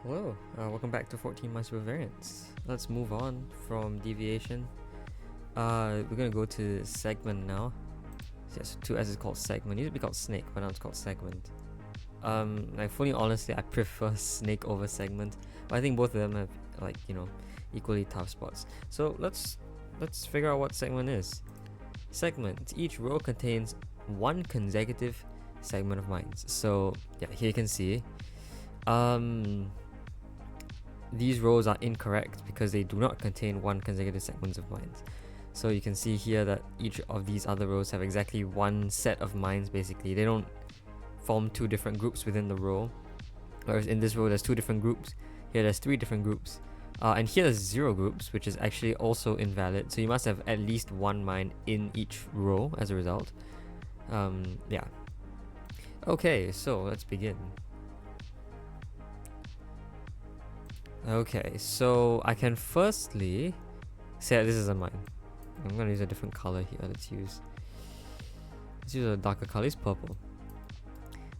Hello, welcome back to 14 Minesweeper variants. Let's move on from deviation. We're gonna go to segment now. Yes, 2S is called segment. It used to be called snake, but now it's called segment. Like fully honestly, I prefer snake over segment, but I think both of them have equally tough spots. So let's figure out what segment is. Segment. Each row contains one consecutive segment of mines. So yeah, here you can see. These rows are incorrect because they do not contain one consecutive segments of mines. So you can see here that each of these other rows have exactly one set of mines basically. They don't form two different groups within the row. Whereas in this row there's two different groups, here there's three different groups. And here there's 0 groups, which is actually also invalid. So you must have at least one mine in each row as a result. Yeah. Okay, so let's begin. Okay, so I can firstly say that this is a mine. I'm gonna use a different color here. Let's use a darker color. It's purple.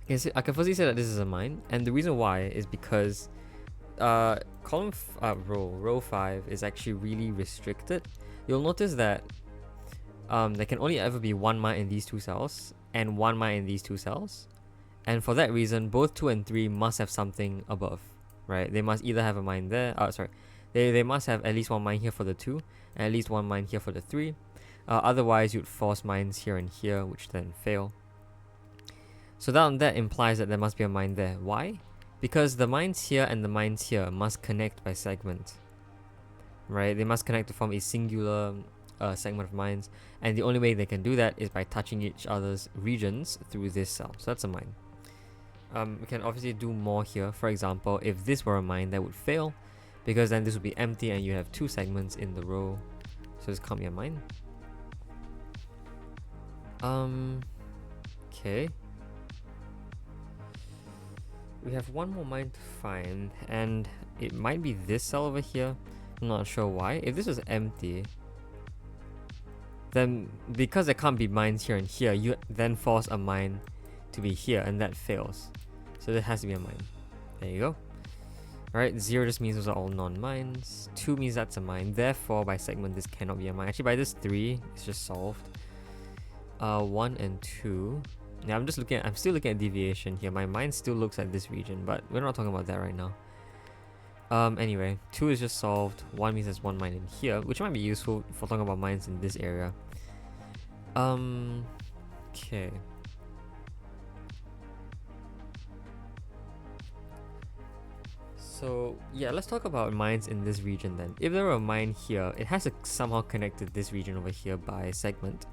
I can firstly say that this is a mine, and the reason why is because row 5 is actually really restricted. You'll notice that there can only ever be one mine in these two cells and one mine in these two cells, and for that reason both 2 and 3 must have something above, right? They must either have a mine there, they must have at least one mine here for the 2 and at least one mine here for the 3. Otherwise you'd force mines here and here, which then fail. So that implies that there must be a mine there. Why? Because the mines here and the mines here must connect by segment, right? They must connect to form a singular segment of mines, and the only way they can do that is by touching each other's regions through this cell. So that's a mine. We can obviously do more here. For example, if this were a mine, that would fail, because then this would be empty and you have 2 segments in the row. So this can't be a mine. Okay. We have one more mine to find, and it might be this cell over here. I'm not sure why. If this was empty, then because there can't be mines here and here, you then force a mine to be here, and that fails. So there has to be a mine. There you go. Alright, 0 just means those are all non-mines. 2 means that's a mine. Therefore, by segment, this cannot be a mine. Actually, by this 3, it's just solved. 1 and 2. Yeah, I'm still looking at deviation here. My mind still looks at this region, but we're not talking about that right now. Anyway, 2 is just solved. 1 means there's one mine in here, which might be useful for talking about mines in this area. Okay. So yeah, let's talk about mines in this region then. If there were a mine here, it has to somehow connect to this region over here by segment,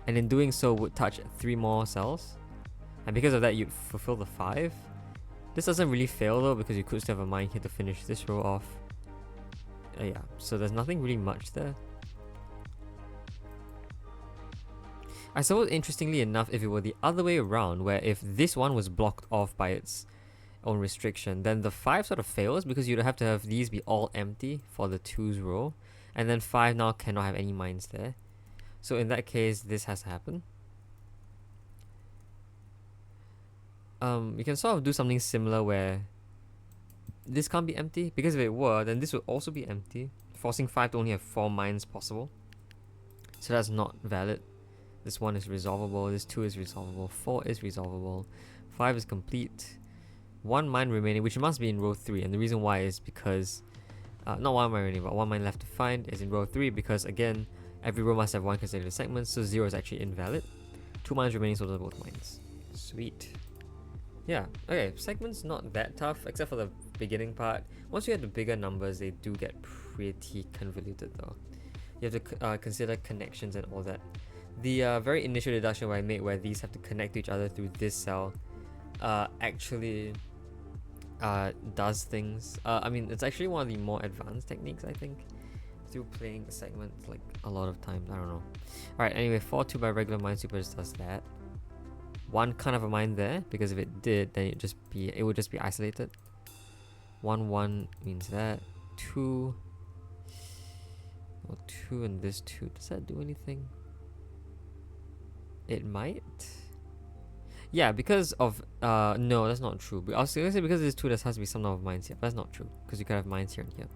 and in doing so would touch 3 more cells, and because of that you'd fulfill the 5. This doesn't really fail though, because you could still have a mine here to finish this row off. Yeah, so there's nothing really much there. I suppose interestingly enough, if it were the other way around, where if this one was blocked off by its own restriction, then the 5 sort of fails, because you'd have to have these be all empty for the 2's row, and then 5 now cannot have any mines there. So in that case, this has to happen. We can sort of do something similar where this can't be empty, because if it were, then this would also be empty, forcing 5 to only have 4 mines possible. So that's not valid. This 1 is resolvable, this 2 is resolvable, 4 is resolvable, 5 is complete. 1 mine remaining, which must be in row 3, and the reason why is because not 1 mine remaining, but 1 mine left to find is in row 3, because again, every row must have 1 consecutive segment, so 0 is actually invalid. 2 mines remaining, so those are both mines. Sweet. Yeah, okay, segments not that tough, except for the beginning part. Once you have the bigger numbers, they do get pretty convoluted though. You have to consider connections and all that. The very initial deduction I made, where these have to connect to each other through this cell, actually does things. I mean, it's actually one of the more advanced techniques, I think, through playing segments like a lot of times. I don't know. Alright, anyway, 4-2 by regular Minesweeper just does that. 1 can't have a mine there, because if it did, then it would just be isolated. 1-1 means that. 2 and this 2, does that do anything? It might. Yeah, because of no, that's not true. But I was gonna say because there's two, there has to be some number of mines here. But that's not true because you could have mines here and here.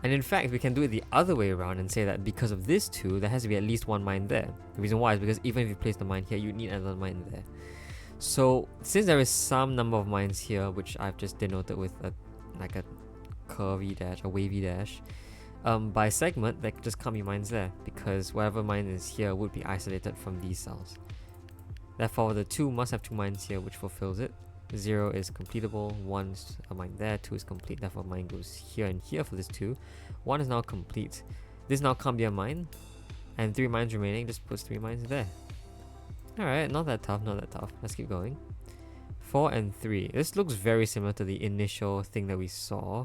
And in fact, we can do it the other way around and say that because of this two, there has to be at least one mine there. The reason why is because even if you place the mine here, you need another mine there. So since there is some number of mines here, which I've just denoted with a curvy dash, a wavy dash, by segment, there just can't be mines there because whatever mine is here would be isolated from these cells. Therefore, the 2 must have 2 mines here, which fulfills it. 0 is completable, 1 is a mine there, 2 is complete, therefore mine goes here and here for this 2. 1 is now complete. This now can't be a mine, and 3 mines remaining, just puts 3 mines there. Alright, not that tough, not that tough. Let's keep going. 4 and 3. This looks very similar to the initial thing that we saw.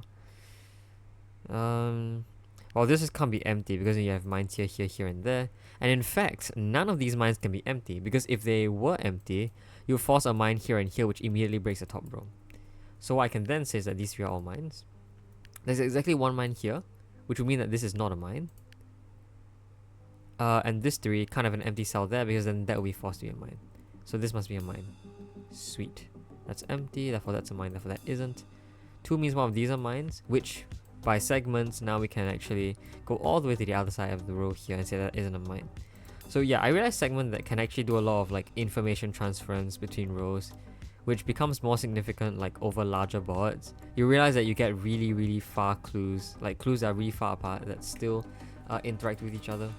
Well, this just can't be empty because you have mines here, here, here, and there. And in fact, none of these mines can be empty because if they were empty, you force a mine here and here, which immediately breaks the top row. So what I can then say is that these 3 are all mines. There's exactly 1 mine here, which would mean that this is not a mine. And this 3 can't have an empty cell there because then that will be forced to be a mine. So this must be a mine. Sweet. That's empty, therefore that's a mine, therefore that isn't. 2 means one of these are mines, which by segments, now we can actually go all the way to the other side of the row here and say that isn't a mine. So yeah, I realized segment that can actually do a lot of like information transference between rows, which becomes more significant like over larger boards. You realize that you get really, really far clues, like clues that are really far apart that still interact with each other.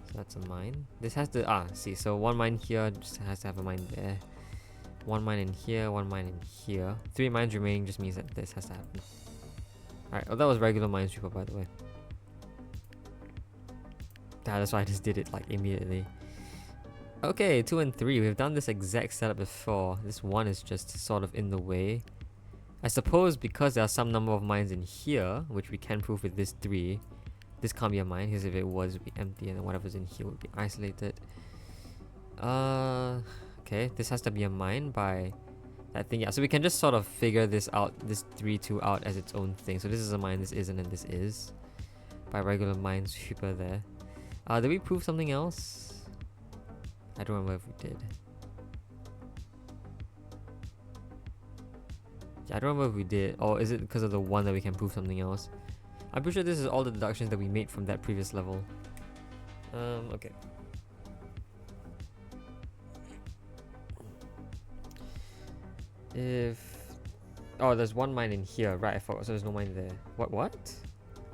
So that's a mine. This has to, see, so 1 mine here just has to have a mine there. 1 mine in here, 1 mine in here. 3 mines remaining just means that this has to happen. Alright, well that was regular Minesweeper by the way. That's why I just did it like immediately. Okay, 2 and 3. We've done this exact setup before. This 1 is just sort of in the way. I suppose because there are some number of mines in here, which we can prove with this 3, this can't be a mine because if it was, it would be empty and then whatever's in here would be isolated. Okay, this has to be a mine by that thing. Yeah, so we can just sort of figure this out, this 3-2 out as its own thing. So this is a mine, this isn't, and this is. By regular Minesweeper there. Did we prove something else? I don't remember if we did. Yeah, I don't remember if we did. Or is it because of the 1 that we can prove something else? I'm pretty sure this is all the deductions that we made from that previous level. Okay. There's 1 mine in here, right? I forgot, so there's no mine there. What?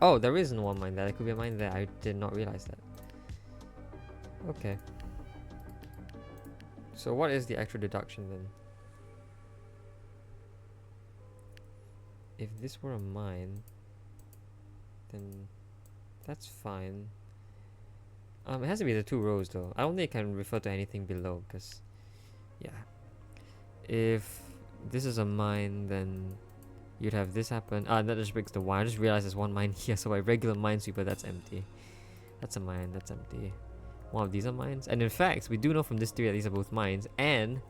Oh, there isn't 1 mine there. There could be a mine there. I did not realize that. Okay. So what is the actual deduction then? If this were a mine, then that's fine. It has to be the 2 rows though. I don't think it can refer to anything below because, yeah. If this is a mine, then you'd have this happen. That just breaks the 1. I just realized there's 1 mine here, so by regular Minesweeper, that's empty. That's a mine, that's empty. 1 of these are mines. And in fact, we do know from this 3 that these are both mines. And,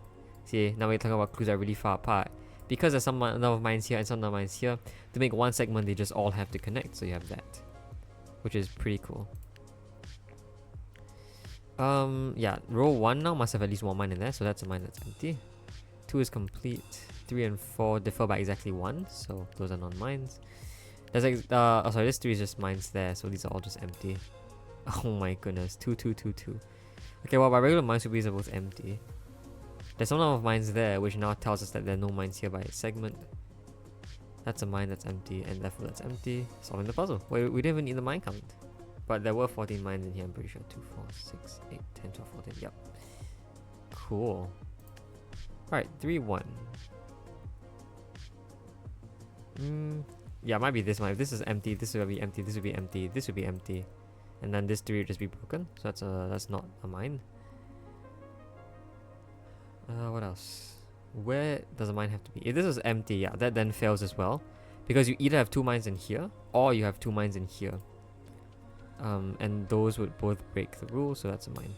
see, now we're talking about clues that are really far apart. Because there's some number of mines here and some number of mines here, to make 1 segment, they just all have to connect. So you have that. Which is pretty cool. Yeah, row 1 now must have at least 1 mine in there, so that's a mine that's empty. 2 is complete. 3 and 4 differ by exactly 1, so those are non-mines. There's sorry, this 3 is just mines there, so these are all just empty. Oh my goodness, 2, 2, 2, 2. Okay, well by regular Minesweeper, these are both empty. There's some number of mines there, which now tells us that there are no mines here by its segment. That's a mine that's empty, and therefore that's empty. Solving the puzzle. Wait, we didn't even need the mine count. But there were 14 mines in here, I'm pretty sure. 2, 4, 6, 8, 10, 12, 14. Yep. Cool. Alright, 3, 1. Yeah, it might be this one. If this is empty, this would be empty, this would be empty, this would be empty. And then this 3 would just be broken. So that's not a mine. What else? Where does a mine have to be? If this is empty, yeah, that then fails as well. Because you either have 2 mines in here, or you have 2 mines in here. And those would both break the rule, so that's a mine.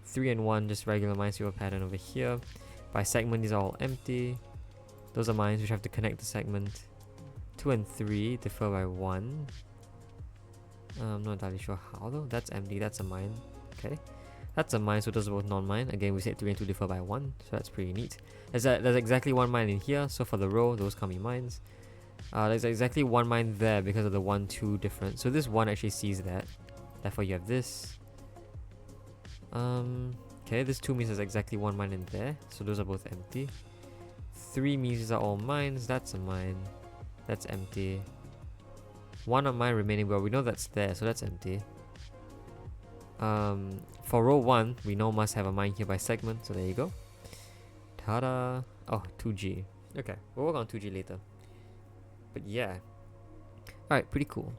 3 and 1, just regular Minesweeper pattern over here. By segment, these are all empty. Those are mines which have to connect the segment. 2 and 3 differ by 1. I'm not entirely sure how though. That's empty, that's a mine. Okay. That's a mine, so those are both non-mine. Again, we said 3 and 2 differ by 1, so that's pretty neat. There's exactly one mine in here, so for the row, those can't be mines. There's exactly one mine there because of the 1-2 difference. So this 1 actually sees that. Therefore, you have this. Okay, this 2 means there's exactly one mine in there, so those are both empty. 3 means these are all mines. That's a mine. That's empty. 1 of mine remaining, well, we know that's there, so that's empty. For row 1, we know must have a mine here by segment, so there you go. Ta-da! Oh, 2G. Okay, we'll work on 2G later. But yeah. Alright, pretty cool.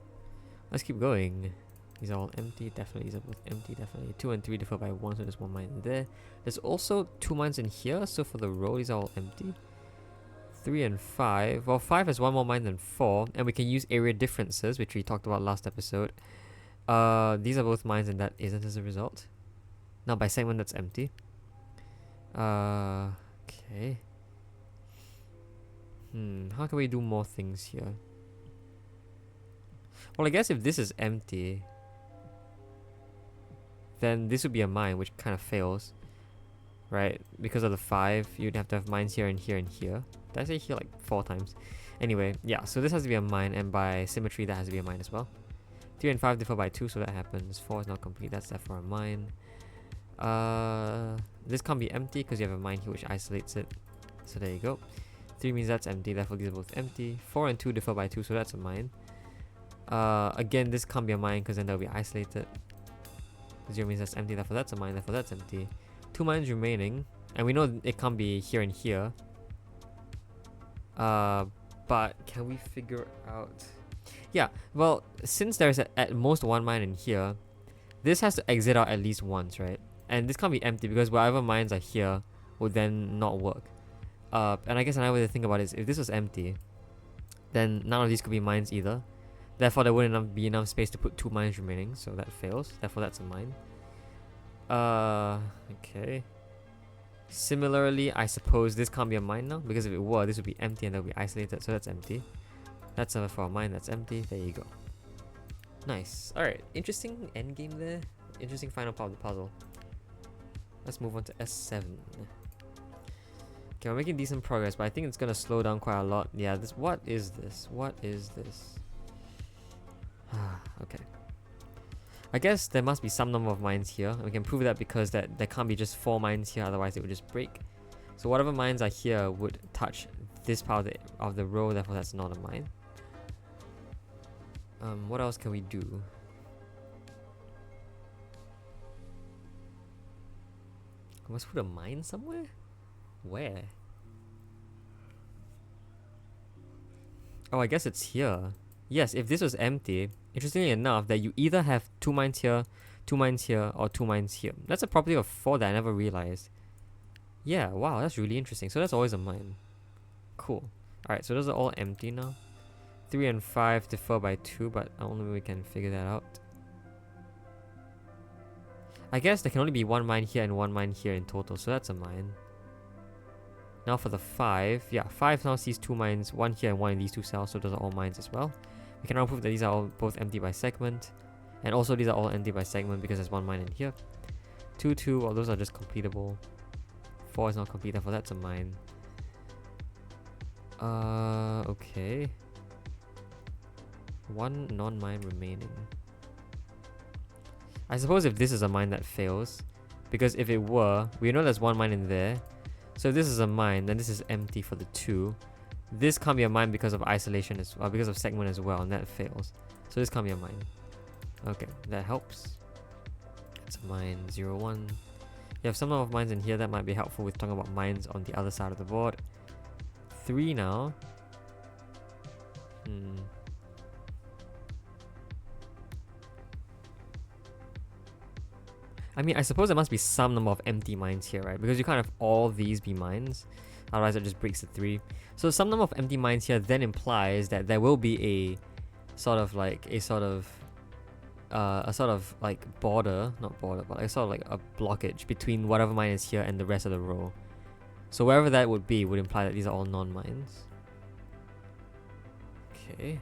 Let's keep going. These are all empty, definitely. These are both empty, definitely. 2 and 3 differ by 1, so there's one mine in there. There's also 2 mines in here, so for the row, these are all empty. 3 and 5. Well, 5 has one more mine than 4, and we can use area differences, which we talked about last episode. These are both mines, and that isn't as a result. Now, by segment, that's empty. Okay. How can we do more things here? Well, I guess if this is empty, then this would be a mine, which kind of fails. Right? Because of the 5, you'd have to have mines here and here and here. Did I say here like 4 times? Anyway, yeah, so this has to be a mine, and by symmetry, that has to be a mine as well. 3 and 5 differ by 2, so that happens. 4 is not complete, that's therefore a mine. This can't be empty because you have a mine here which isolates it. So there you go. 3 means that's empty, therefore these are both empty. 4 and 2 differ by 2, so that's a mine. Again, this can't be a mine because then that'll be isolated. 0 means that's empty, therefore that's a mine, therefore that's empty. 2 mines remaining, and we know it can't be here and here. But can we figure out... Yeah, well, since there's at most 1 mine in here, this has to exit out at least once, right? And this can't be empty because whatever mines are here would then not work. And I guess another way to think about it is if this was empty, then none of these could be mines either. Therefore, there wouldn't be enough space to put 2 mines remaining, so that fails. Therefore, that's a mine. Okay. Similarly, I suppose this can't be a mine now, because if it were, this would be empty and that would be isolated, so that's empty. That's for a mine, that's empty. There you go. Nice. Alright, interesting endgame there. Interesting final part of the puzzle. Let's move on to S7. Okay, we're making decent progress, but I think it's gonna slow down quite a lot. Yeah, what is this? What is this? Okay. I guess there must be some number of mines here. We can prove that because there can't be just 4 mines here, otherwise it would just break. So whatever mines are here would touch this part of the row, therefore that's not a mine. What else can we do? I must put a mine somewhere? Where? Oh, I guess it's here. Yes, if this was empty, interestingly enough, that you either have 2 mines here, 2 mines here, or 2 mines here. That's a property of 4 that I never realized. Yeah, wow, that's really interesting. So that's always a mine. Cool. Alright, so those are all empty now. 3 and 5 differ by 2, but only we can figure that out. I guess there can only be 1 mine here and 1 mine here in total, so that's a mine. Now for the 5, yeah, 5 now sees 2 mines, 1 here and 1 in these 2 cells, so those are all mines as well. We can now prove that these are all both empty by segment, and also these are all empty by segment because there's 1 mine in here. 2, 2, well those are just completable. 4 is not complete, therefore that's a mine. Okay. 1 non-mine remaining. I suppose if this is a mine that fails, because if it were, we know there's 1 mine in there. So if this is a mine, then this is empty for the 2. This can't be a mine because of isolation as well, because of segment as well, and that fails. So this can't be a mine. Okay, that helps. It's a mine, 0, 1. You have some number of mines in here that might be helpful with talking about mines on the other side of the board. 3 now. I mean, I suppose there must be some number of empty mines here, right? Because you can't have all these be mines. Otherwise, it just breaks the 3. So some number of empty mines here then implies that there will be a sort of like border, not border, but like sort of like a blockage between whatever mine is here and the rest of the row. So wherever that would be would imply that these are all non-mines. Okay.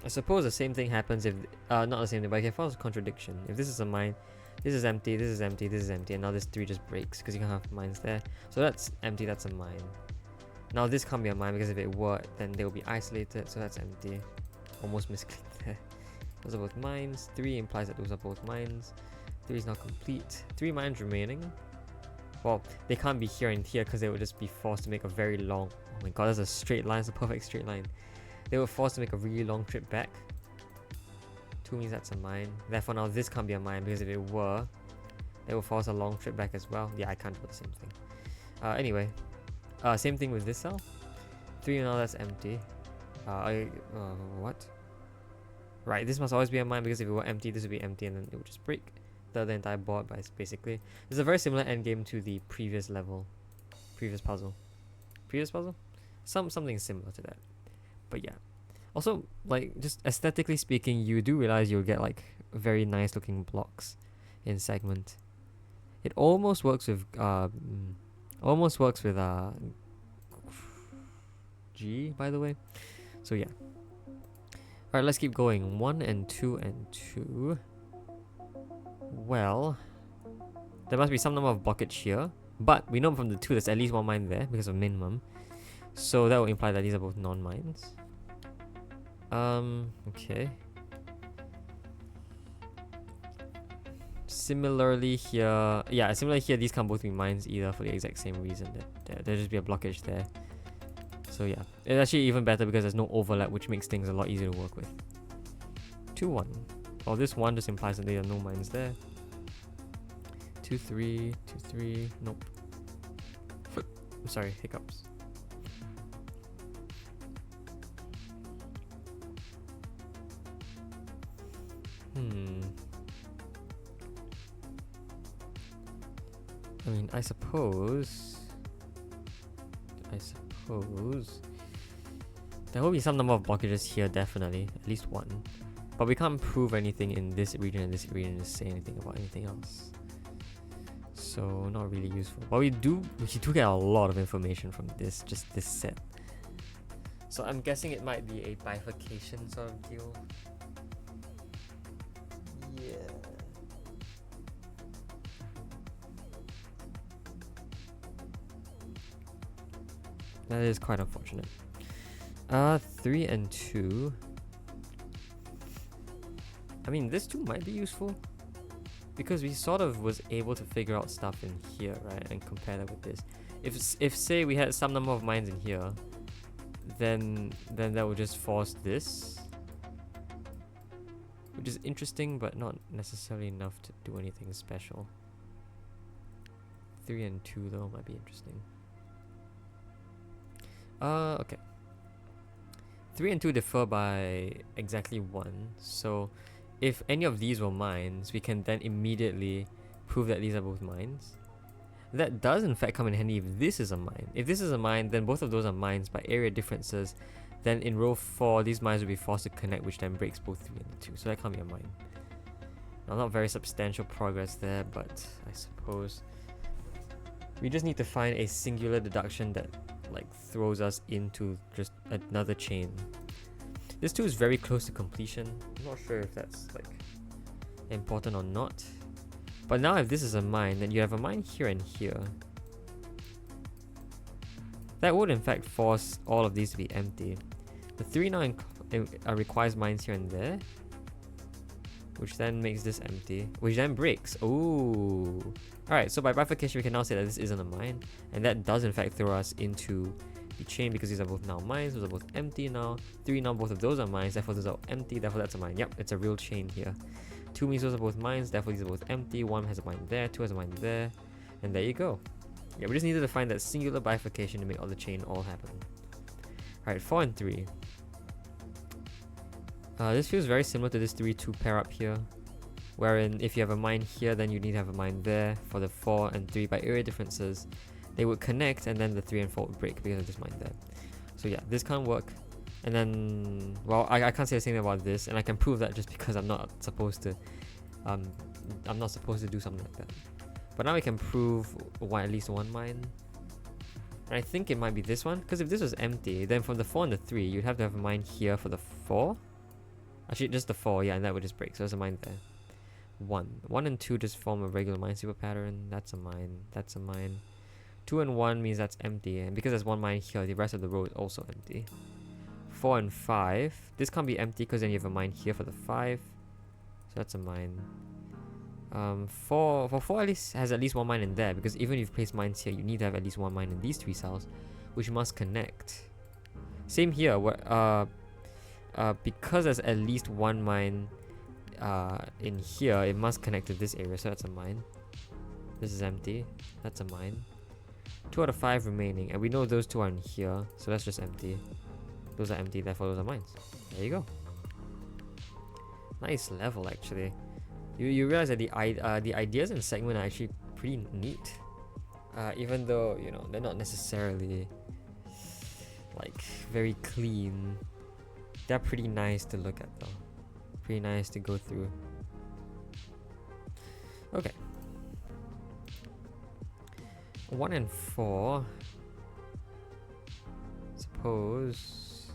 I suppose the same thing happens if, not the same thing, but I can follow a contradiction. If this is a mine, this is empty, this is empty, this is empty, and now this 3 just breaks because you can't have mines there. So that's empty, that's a mine. Now this can't be a mine because if it were, then they will be isolated, so that's empty. Almost misclicked there. Those are both mines. 3 implies that those are both mines. 3 is now complete. 3 mines remaining. Well, they can't be here and here because they would just be forced to make a very long... Oh my god, that's a straight line, it's a perfect straight line. They were forced to make a really long trip back. 2 means that's a mine. Therefore now this can't be a mine because if it were, they will force a long trip back as well. Yeah, I can't do the same thing. Anyway, same thing with this cell. 3 now that's empty. What? Right, this must always be a mine because if it were empty, this would be empty and then it would just break the entire board. But it's basically, it's a very similar endgame to the previous level, previous puzzle. Something similar to that. But yeah, also like just aesthetically speaking, you do realize you'll get like very nice looking blocks in segment. It almost works with G, by the way. So yeah. Alright, let's keep going. 1 and 2 and 2. Well, there must be some number of blockage here, but we know from the 2 there's at least 1 mine there because of minimum. So that will imply that these are both non-mines. Okay. Similarly here, these can't both be mines either for the exact same reason that there'll just be a blockage there. So yeah, it's actually even better because there's no overlap, which makes things a lot easier to work with. 2, 1. Oh, this 1 just implies that there are no mines there. 2, 3, 2, 3, nope. I'm sorry, hiccups. I mean, I suppose there will be some number of blockages here, definitely, at least 1. But we can't prove anything in this region and this region to say anything about anything else. So not really useful. But we do get a lot of information from this set. So I'm guessing it might be a bifurcation sort of deal. Yeah. That is quite unfortunate. 3 and 2. I mean, this 2 might be useful because we sort of was able to figure out stuff in here, right, and compare that with this. If say we had some number of mines in here, then that would just force this, which is interesting but not necessarily enough to do anything special. 3 and 2 though might be interesting. Okay. 3 and 2 differ by exactly 1, so if any of these were mines, we can then immediately prove that these are both mines. That does in fact come in handy if this is a mine. If this is a mine, then both of those are mines by area differences. Then in row 4, these mines will be forced to connect, which then breaks both 3 and 2, so that can't be a mine. Now, not very substantial progress there, but I suppose we just need to find a singular deduction that like throws us into just another chain. This 2 is very close to completion. I'm not sure if that's like important or not. But now if this is a mine, then you have a mine here and here. That would in fact force all of these to be empty. The 3 now requires mines here and there, which then makes this empty, which then breaks. Ooh. Alright, so by bifurcation we can now say that this isn't a mine, and that does in fact throw us into the chain because these are both now mines, those are both empty now. 3 now, both of those are mines, therefore those are empty, therefore that's a mine. Yep, it's a real chain here. 2 means those are both mines, therefore these are both empty. 1 has a mine there, 2 has a mine there, and there you go. Yeah, we just needed to find that singular bifurcation to make all the chain all happen. Alright, 4 and 3. This feels very similar to this 3-2 pair up here, wherein if you have a mine here, then you need to have a mine there. For the 4 and 3 by area differences, they would connect, and then the 3 and 4 would break because of this mine there. So yeah, this can't work. And then, well, I can't say the same thing about this, and I can prove that just because I'm not supposed to do something like that. But now we can prove at least 1 mine. And I think it might be this one, because if this was empty, then from the 4 and the 3, you'd have to have a mine here for the 4. Actually, just the 4, yeah, and that would just break. So there's a mine there. 1 and 2 just form a regular Minesweeper pattern. That's a mine. That's a mine. 2 and 1 means that's empty, and because there's one mine here, the rest of the row is also empty. 4 and 5. This can't be empty because then you have a mine here for the 5. So that's a mine. 4 at least has at least one mine in there, because even if you place mines here, you need to have at least one mine in these 3 cells, which must connect. Same here, where because there's at least one mine in here, it must connect to this area, so that's a mine. This is empty. That's a mine. 2 out of 5 remaining, and we know those 2 are in here, so that's just empty. Those are empty, therefore those are mines. There you go. Nice level, actually. You realize that the ideas in segment are actually pretty neat, even though, you know, they're not necessarily like very clean. They're pretty nice to look at though. Pretty nice to go through. Okay. 1 and 4. Suppose.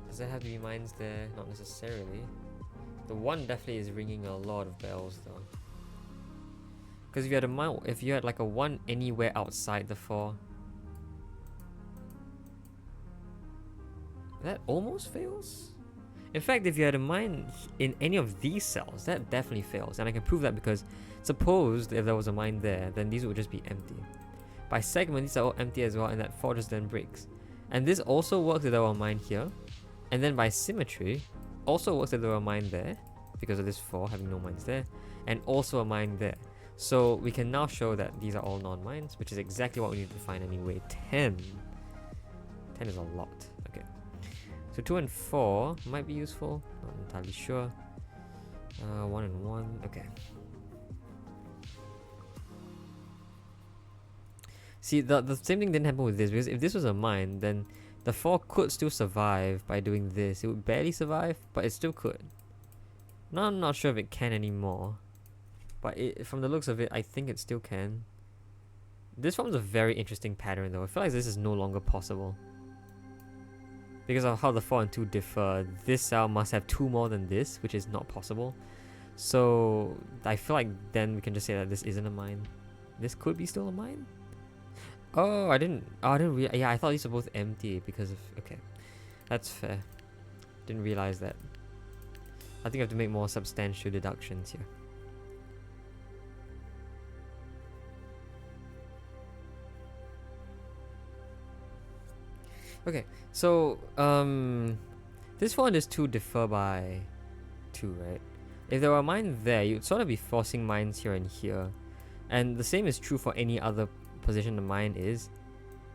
Does there have to be mines there? Not necessarily. The 1 definitely is ringing a lot of bells though. Because if you had like a 1 anywhere outside the 4, that almost fails. In fact, if you had a mine in any of these cells, that definitely fails. And I can prove that because suppose if there was a mine there, then these would just be empty. By segment, these are all empty as well, and that 4 just then breaks. And this also works if there were a mine here. And then by symmetry, also works if there were a mine there, because of this 4 having no mines there, and also a mine there. So we can now show that these are all non-mines, which is exactly what we need to find anyway. 10. 10 is a lot. Okay. So 2 and 4 might be useful. Not entirely sure. 1 and 1. Okay. See, the same thing didn't happen with this, because if this was a mine, then the 4 could still survive by doing this. It would barely survive, but it still could. Now I'm not sure if it can anymore. But from the looks of it, I think it still can. This forms a very interesting pattern though. I feel like this is no longer possible. Because of how the 4 and 2 differ, this cell must have 2 more than this, which is not possible. So I feel like then we can just say that this isn't a mine. This could be still a mine? Oh, I didn't yeah, I thought these were both empty because of, okay. That's fair. Didn't realize that. I think I have to make more substantial deductions here. Okay, so this 4 and this 2 differ by 2, right? If there were a mine there, you'd sort of be forcing mines here and here. And the same is true for any other position the mine is,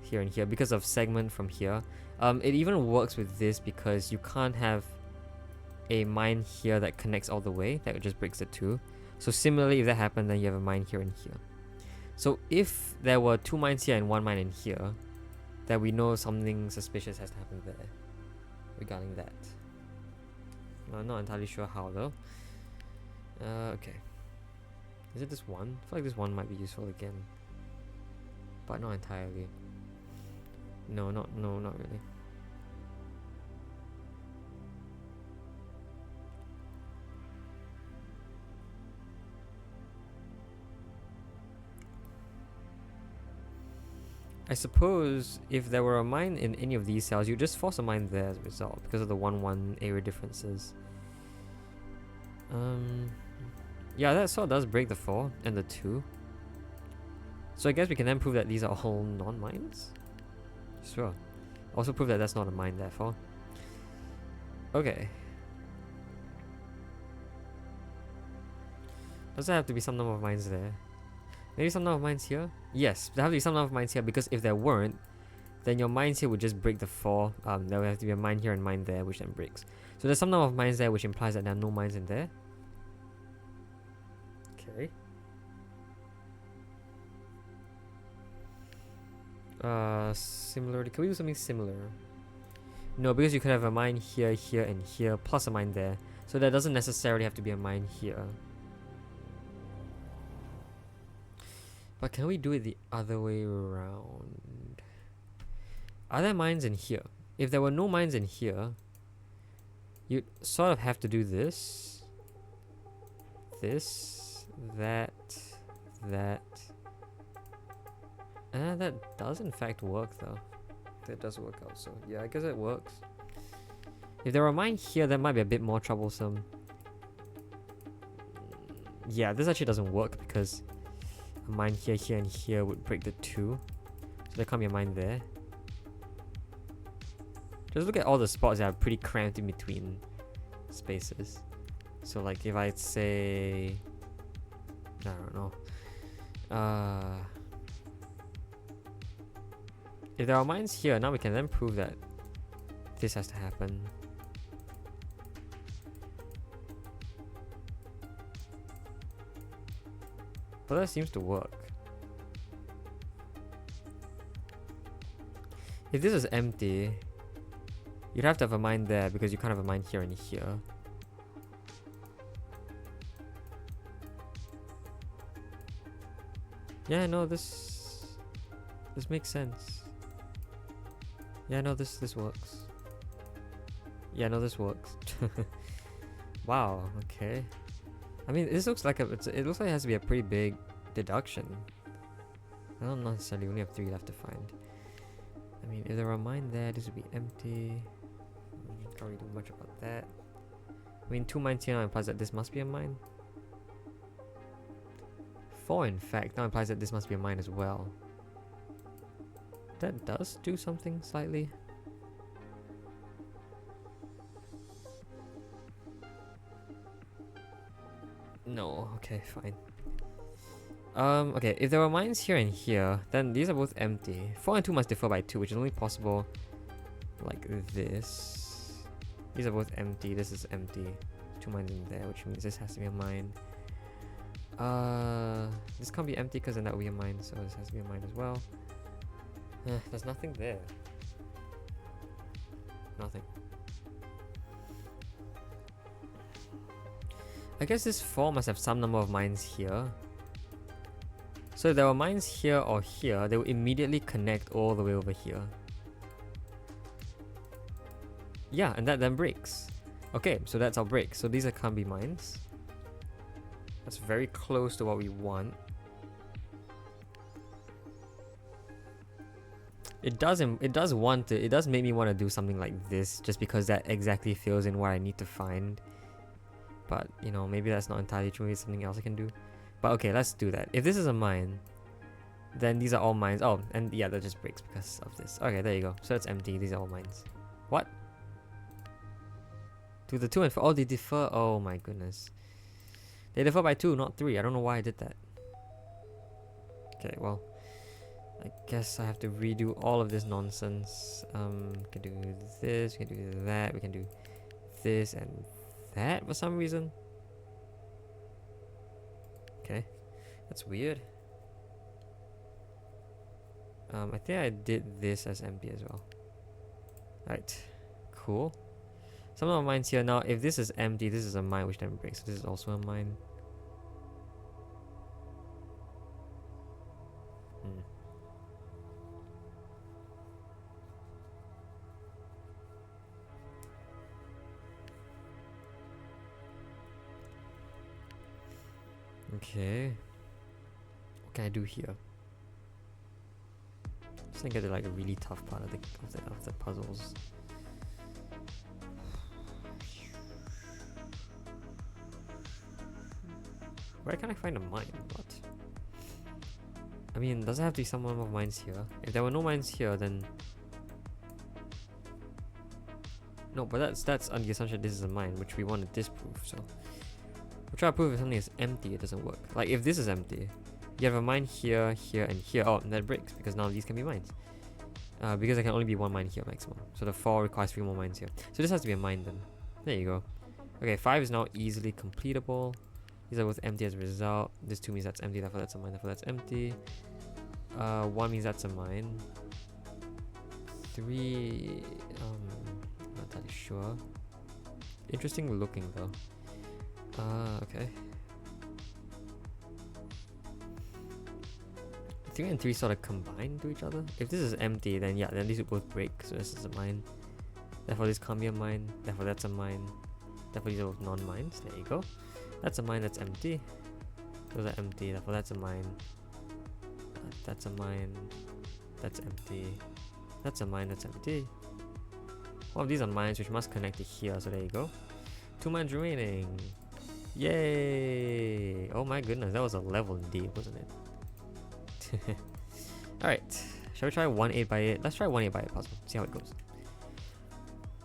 here and here, because of segment from here. It even works with this because you can't have a mine here that connects all the way. That just breaks it too. So similarly, if that happened, then you have a mine here and here. So if there were 2 mines here and 1 mine in here, then we know something suspicious has happened there regarding that. I'm not entirely sure how though. Okay. Is it this 1? I feel like this 1 might be useful again. But not entirely. No, not really. I suppose if there were a mine in any of these cells, you just force a mine there as a result because of the 1-1 area differences. Yeah, that sort of does break the 4 and the 2. So I guess we can then prove that these are all non-mines? Sure. Also prove that that's not a mine, therefore. Okay. Does there have to be some number of mines there? Maybe some number of mines here? Yes, there have to be some number of mines here, because if there weren't, then your mines here would just break the 4. There would have to be a mine here and mine there, which then breaks. So there's some number of mines there, which implies that there are no mines in there. Okay. Similarly, can we do something similar? No, because you could have a mine here, here, and here, plus a mine there. So there doesn't necessarily have to be a mine here. But can we do it the other way around? Are there mines in here? If there were no mines in here, you sort of have to do this, that, that. That does in fact work though. That does work out, so yeah, I guess it works. If there were a mine here, that might be a bit more troublesome. Yeah, this actually doesn't work because a mine here, here, and here would break the 2. So there can't be a mine there. Just look at all the spots that are pretty cramped in between spaces. So like if I'd say, I don't know, if there are mines here, now we can then prove that this has to happen. But that seems to work. If this is empty, you'd have to have a mine there because you can't have a mine here and here. Yeah, no, this makes sense. Yeah, no, this works. Yeah, no, this works. Wow, okay. I mean, this looks like it looks like it has to be a pretty big deduction. I don't necessarily only have 3 left to find. I mean, if there were a mine there, this would be empty. Can't really do much about that. I mean, 2 mines here now implies that this must be a mine. 4, in fact, now implies that this must be a mine as well. That does do something slightly. No, okay, fine. Okay, if there were mines here and here, then these are both empty. 4 and 2 must differ by 2, which is only possible like this. These are both empty, this is empty. 2 mines in there, which means this has to be a mine. This can't be empty because then that would be a mine, so this has to be a mine as well. There's nothing there. Nothing. I guess this 4 must have some number of mines here. So if there were mines here or here, they would immediately connect all the way over here. Yeah, and that then breaks. Okay, so that's our break. So these can't be mines. That's very close to what we want. It does make me want to do something like this just because that exactly fills in what I need to find. But, you know, maybe that's not entirely true. Maybe it's something else I can do. But okay, let's do that. If this is a mine, then these are all mines. Oh, and yeah, that just breaks because of this. Okay, there you go. So it's empty. These are all mines. What? To the 2 and 4. Oh, they differ. Oh my goodness. They differ by 2, not 3. I don't know why I did that. Okay, well, I guess I have to redo all of this nonsense. We can do this, we can do that, we can do this and that for some reason. Okay, that's weird. I think I did this as empty as well. Right, cool. Some of the mines here now, if this is empty, this is a mine which then breaks. So this is also a mine. Okay. What can I do here? Just gonna get to like a really tough part of the puzzles. Where can I find a mine? What? I mean, does it have to be some number of mines here? If there were no mines here, then no. But that's on the assumption this is a mine, which we want to disprove. So we'll try to prove if something is empty. It doesn't work. Like if this is empty, you have a mine here, here, and here. Oh, and that breaks because now these can be mines. Because there can only be 1 mine here maximum. So the 4 requires 3 more mines here. So this has to be a mine then. There you go. Okay, 5 is now easily completable. These are both empty as a result. This 2 means that's empty, therefore that's a mine, therefore that's empty. 1 means that's a mine. 3, not entirely sure. Interesting looking though. Okay. 3 and 3 sort of combine to each other. If this is empty, then yeah, then these would both break. So this is a mine. Therefore this can't be a mine. Therefore that's a mine. Therefore these are non-mines. There you go. That's a mine, that's empty. Those are empty, therefore that's a mine. That's a mine. That's empty. That's a mine, that's empty. All of these are mines which must connect to here, so there you go. 2 mines remaining. Yay! Oh my goodness, that was a level indeed, wasn't it? Alright, shall we try 1 8x8? Let's try 1 8x8 puzzle, see how it goes.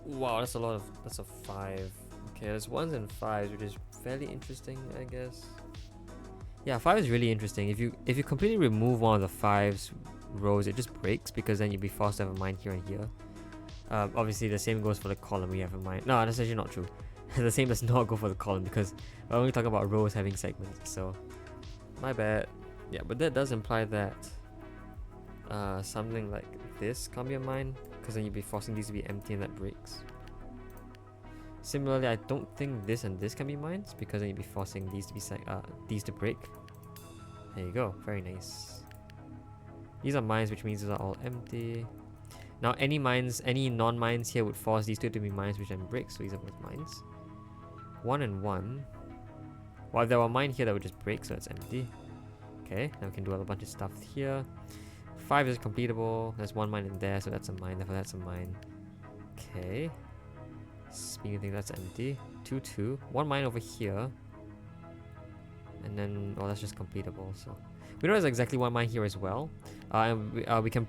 Wow, that's a lot of, that's a 5. Okay, there's 1s and 5s, which is fairly interesting, I guess. Yeah, 5 is really interesting. If you completely remove one of the 5's rows, it just breaks, because then you'd be forced to have a mine here and here. Obviously the same goes for the column we have in mind. No, that's actually not true. The same does not go for the column, because we're only talking about rows having segments, so my bad. Yeah, but that does imply that something like this can't be a mine, because then you'd be forcing these to be empty and that breaks. Similarly, I don't think this and this can be mines, because then you'd be forcing these to be these to break. There you go, very nice. These are mines, which means these are all empty. Now any mines, any non-mines here would force these two to be mines, which then break, so these are both mines. 1 and 1. Well, if there were a mine here, that would just break, so it's empty. Okay, now we can do a bunch of stuff here. 5 is completable. There's 1 mine in there, so that's a mine, therefore that's a mine. Okay. Speaking of things, that's empty. 2 2. 1 mine over here. And then, well, that's just completable, so we know there's exactly 1 mine here as well. And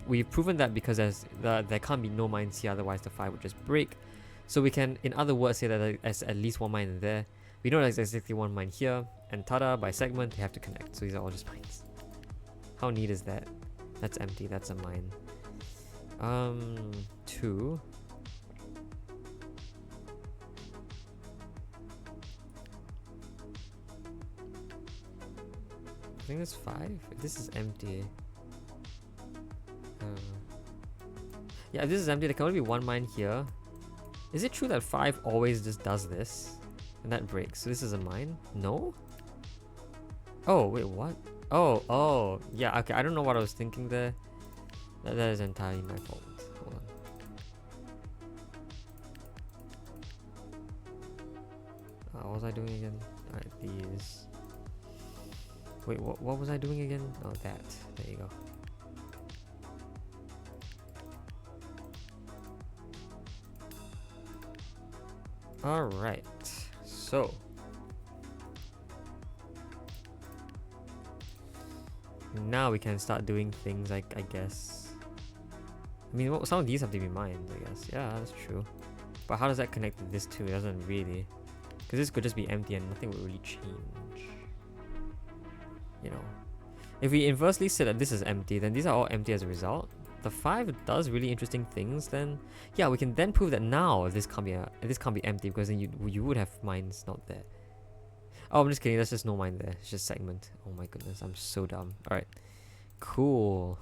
we've proven that because there can't be no mines here, otherwise the 5 would just break. So we can, in other words, say that there's at least 1 mine in there. We know there's exactly 1 mine here, and tada, by segment they have to connect. So these are all just mines. How neat is that? That's empty. That's a mine. 2. I think that's 5. If this is empty. Yeah, if this is empty, there can only be 1 mine here. Is it true that 5 always just does this? And that breaks. So this is a mine? No? Oh, wait, what? Oh, yeah, okay, I don't know what I was thinking there. That is entirely my fault. Hold on. What was I doing again? Alright, these. Wait, what was I doing again? Oh, that. There you go. Alright, so now we can start doing things like, I guess. I mean, some of these have to be mines, I guess. Yeah, that's true. But how does that connect to this too? It doesn't really. Because this could just be empty and nothing would really change. You know. If we inversely say that this is empty, then these are all empty as a result. The 5 does really interesting things, then yeah, we can then prove that now this can't be empty, because then you would have mines not there. Oh, I'm just kidding, there's just no mine there, it's just segment. Oh my goodness, I'm so dumb. Alright, cool.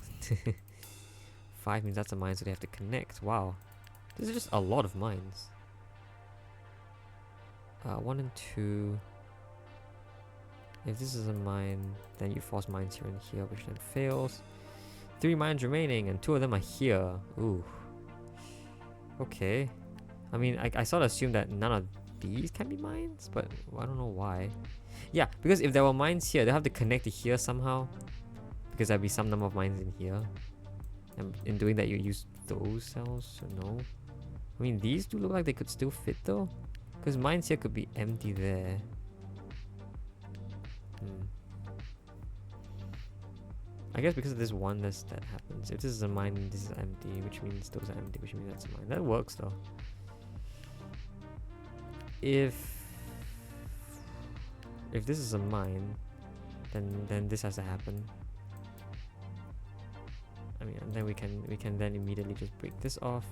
5 means that's a mine, so they have to connect. Wow, this is just a lot of mines. 1 and 2. If this is a mine, then you force mines here and here, which then fails. 3 mines remaining, and 2 of them are here. Ooh. Okay. I mean, I sort of assume that none of these can be mines, but I don't know why. Yeah, because if there were mines here, they have to connect to here somehow, because there'll be some number of mines in here. And in doing that, you use those cells, so no. I mean, these do look like they could still fit though, because mines here could be empty there. I guess because of this oneness that happens. If this is a mine, this is empty, which means those are empty, which means that's a mine. That works though. If this is a mine, then this has to happen. I mean, and then we can then immediately just break this off.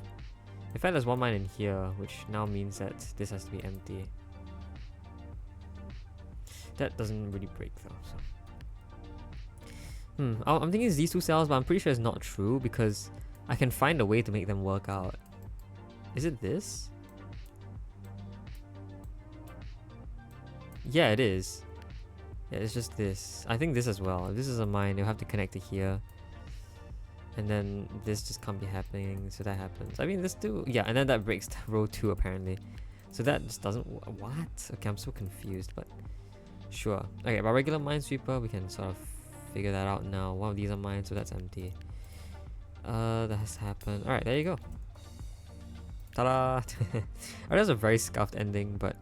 In fact, there's 1 mine in here, which now means that this has to be empty. That doesn't really break though, so. I'm thinking it's these 2 cells, but I'm pretty sure it's not true, because I can find a way to make them work out. Is it this? Yeah, it is. Yeah, it's just this. I think this as well. If this is a mine, you'll have to connect to here. And then this just can't be happening, so that happens. I mean, this too, yeah, and then that breaks row 2 apparently. So that just doesn't, what? Okay, I'm so confused, but sure. Okay, about regular Minesweeper, we can sort of figure that out now. One of these are mine, so that's empty. That has happened. Alright, there you go. Ta-da! That was a very scuffed ending, but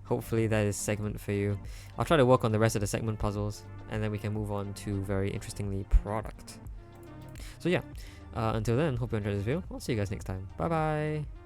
hopefully that is segment for you. I'll try to work on the rest of the segment puzzles, and then we can move on to, very interestingly, product. So yeah, until then, hope you enjoyed this video. I'll see you guys next time. Bye bye!